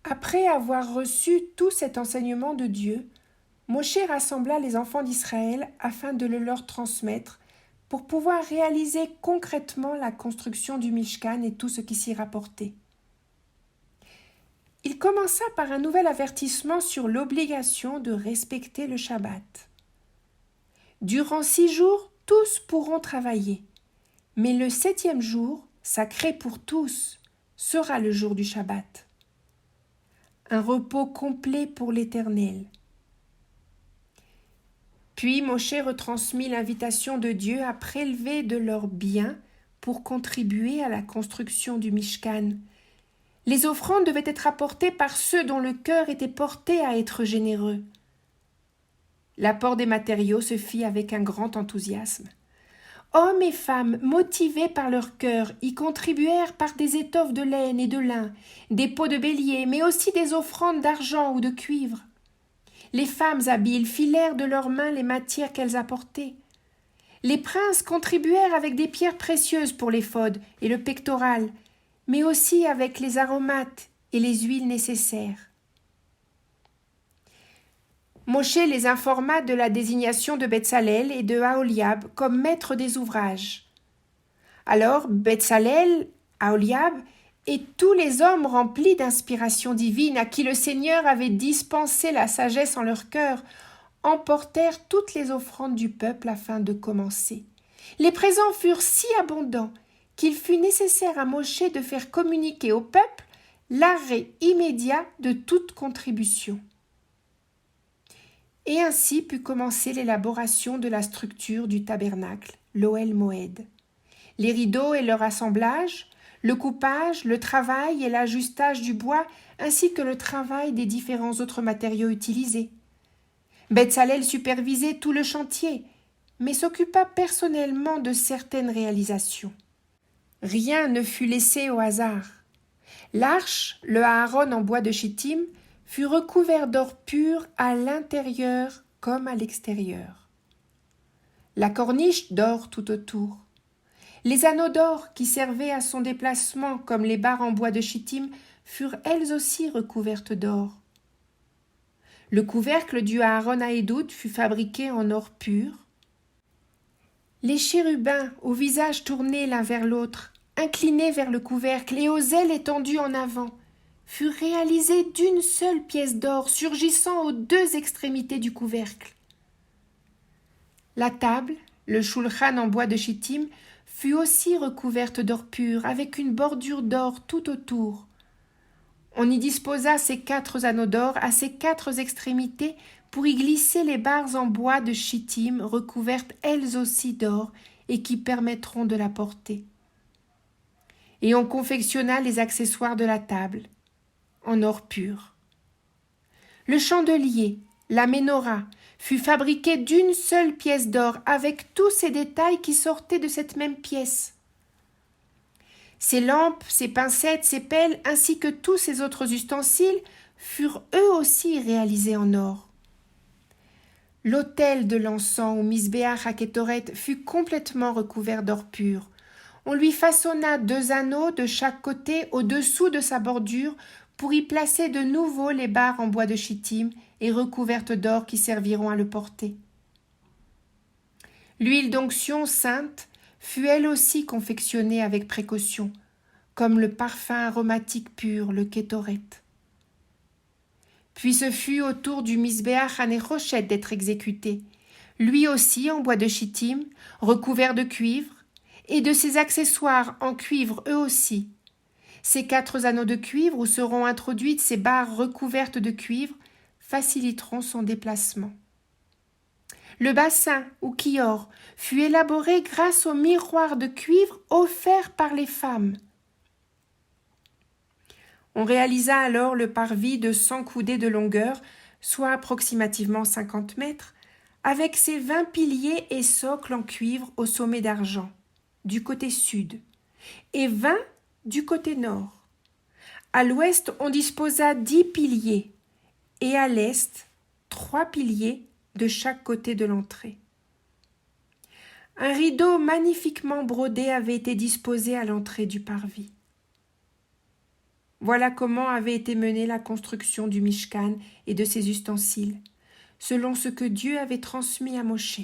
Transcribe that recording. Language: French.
Après avoir reçu tout cet enseignement de Dieu, Moshe rassembla les enfants d'Israël afin de le leur transmettre pour pouvoir réaliser concrètement la construction du Mishkan et tout ce qui s'y rapportait. Il commença par un nouvel avertissement sur l'obligation de respecter le Shabbat. Durant 6 jours, tous pourront travailler, mais le 7e jour, sacré pour tous, sera le jour du Shabbat. Un repos complet pour l'Éternel. Puis Moshe retransmit l'invitation de Dieu à prélever de leurs biens pour contribuer à la construction du Mishkan. Les offrandes devaient être apportées par ceux dont le cœur était porté à être généreux. L'apport des matériaux se fit avec un grand enthousiasme. Hommes et femmes, motivés par leur cœur, y contribuèrent par des étoffes de laine et de lin, des peaux de bélier, mais aussi des offrandes d'argent ou de cuivre. Les femmes habiles filèrent de leurs mains les matières qu'elles apportaient. Les princes contribuèrent avec des pierres précieuses pour l'éphod et le pectoral, mais aussi avec les aromates et les huiles nécessaires. Moshe les informa de la désignation de Betsalel et de Aholiab comme maîtres des ouvrages. Alors Betsalel, Aholiab et tous les hommes remplis d'inspiration divine à qui le Seigneur avait dispensé la sagesse en leur cœur emportèrent toutes les offrandes du peuple afin de commencer. Les présents furent si abondants qu'il fut nécessaire à Moshe de faire communiquer au peuple l'arrêt immédiat de toute contribution. Et ainsi put commencer l'élaboration de la structure du tabernacle, l'Ohel Moed. Les rideaux et leur assemblage, le coupage, le travail et l'ajustage du bois, ainsi que le travail des différents autres matériaux utilisés. Betsalel supervisait tout le chantier, mais s'occupa personnellement de certaines réalisations. Rien ne fut laissé au hasard. L'arche, le Aaron en bois de chittim, fut recouvert d'or pur à l'intérieur comme à l'extérieur. La corniche d'or tout autour. Les anneaux d'or qui servaient à son déplacement comme les barres en bois de chittim furent elles aussi recouvertes d'or. Le couvercle du Aaron à Édoud fut fabriqué en or pur. Les chérubins, au visage tourné l'un vers l'autre, inclinés vers le couvercle et aux ailes étendues en avant, furent réalisés d'une seule pièce d'or surgissant aux 2 extrémités du couvercle. La table, le shulchan en bois de chittim, fut aussi recouverte d'or pur, avec une bordure d'or tout autour. On y disposa ces 4 anneaux d'or à ses 4 extrémités pour y glisser les barres en bois de chittim recouvertes elles aussi d'or et qui permettront de la porter. Et on confectionna les accessoires de la table, en or pur. Le chandelier, la ménorah, fut fabriqué d'une seule pièce d'or avec tous ces détails qui sortaient de cette même pièce. Ces lampes, ces pincettes, ces pelles, ainsi que tous ces autres ustensiles furent eux aussi réalisés en or. L'autel de l'encens ou misbéach à Kétoret fut complètement recouvert d'or pur. On lui façonna 2 anneaux de chaque côté au-dessous de sa bordure pour y placer de nouveau les barres en bois de chittim et recouvertes d'or qui serviront à le porter. L'huile d'onction sainte fut elle aussi confectionnée avec précaution, comme le parfum aromatique pur, le kétoret. Puis ce fut au tour du misbéach à Néchochet d'être exécuté, lui aussi en bois de chittim, recouvert de cuivre, et de ses accessoires en cuivre eux aussi. Ces 4 anneaux de cuivre où seront introduites ces barres recouvertes de cuivre faciliteront son déplacement. Le bassin, ou kior, fut élaboré grâce au miroir de cuivre offert par les femmes. On réalisa alors le parvis de 100 coudées de longueur, soit approximativement 50 mètres, avec ses 20 piliers et socles en cuivre au sommet d'argent, du côté sud, et 20 du côté nord. À l'ouest, on disposa 10 piliers, et à l'est, 3 piliers de chaque côté de l'entrée. Un rideau magnifiquement brodé avait été disposé à l'entrée du parvis. Voilà comment avait été menée la construction du Mishkan et de ses ustensiles, selon ce que Dieu avait transmis à Moshe.